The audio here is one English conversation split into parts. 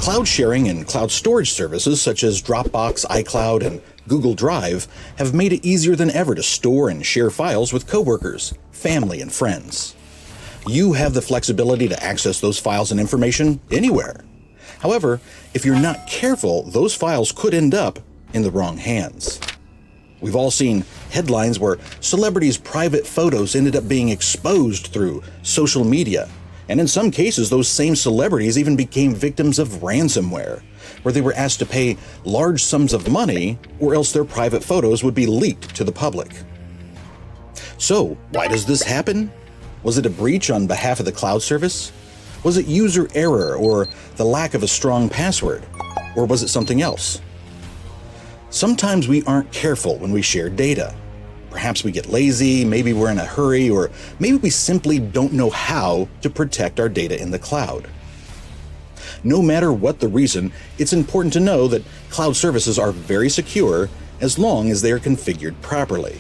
Cloud sharing and cloud storage services such as Dropbox, iCloud, and Google Drive have made it easier than ever to store and share files with coworkers, family, and friends. You have the flexibility to access those files and information anywhere. However, if you're not careful, those files could end up in the wrong hands. We've all seen headlines where celebrities' private photos ended up being exposed through social media. And in some cases, those same celebrities even became victims of ransomware, where they were asked to pay large sums of money or else their private photos would be leaked to the public. So, why does this happen? Was it a breach on behalf of the cloud service? Was it user error or the lack of a strong password? Or was it something else? Sometimes we aren't careful when we share data. Perhaps we get lazy, maybe we're in a hurry, or maybe we simply don't know how to protect our data in the cloud. No matter what the reason, it's important to know that cloud services are very secure as long as they are configured properly.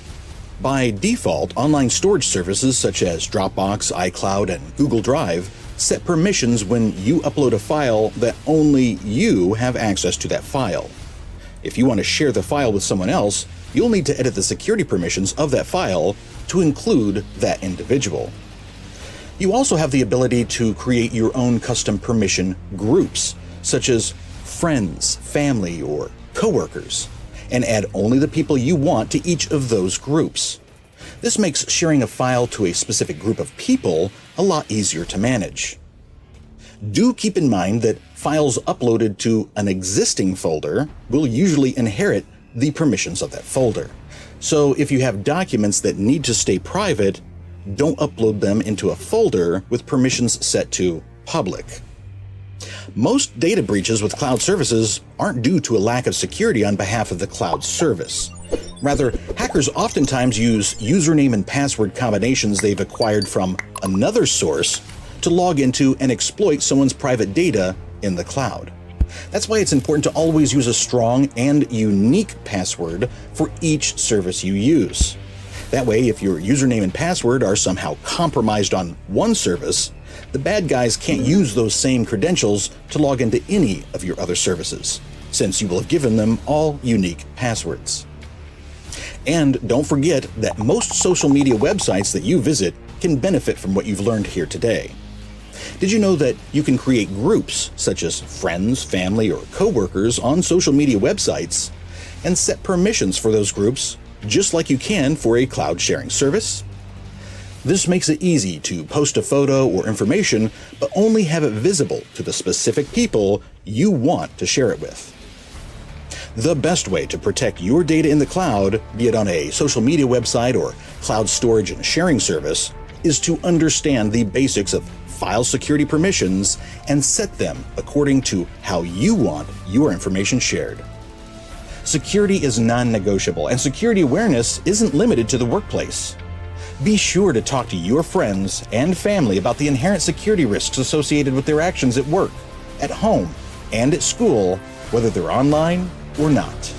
By default, online storage services such as Dropbox, iCloud, and Google Drive set permissions when you upload a file that only you have access to that file. If you want to share the file with someone else, you'll need to edit the security permissions of that file to include that individual. You also have the ability to create your own custom permission groups, such as friends, family, or coworkers, and add only the people you want to each of those groups. This makes sharing a file to a specific group of people a lot easier to manage. Do keep in mind that files uploaded to an existing folder will usually inherit the permissions of that folder. So if you have documents that need to stay private, don't upload them into a folder with permissions set to public. Most data breaches with cloud services aren't due to a lack of security on behalf of the cloud service. Rather, hackers oftentimes use username and password combinations they've acquired from another source to log into and exploit someone's private data in the cloud. That's why it's important to always use a strong and unique password for each service you use. That way, if your username and password are somehow compromised on one service, the bad guys can't use those same credentials to log into any of your other services, since you will have given them all unique passwords. And don't forget that most social media websites that you visit can benefit from what you've learned here today. Did you know that you can create groups such as friends, family, or coworkers on social media websites and set permissions for those groups just like you can for a cloud sharing service? This makes it easy to post a photo or information, but only have it visible to the specific people you want to share it with. The best way to protect your data in the cloud, be it on a social media website or cloud storage and sharing service, is to understand the basics of file security permissions and set them according to how you want your information shared. Security is non-negotiable, and security awareness isn't limited to the workplace. Be sure to talk to your friends and family about the inherent security risks associated with their actions at work, at home, and at school, whether they're online or not.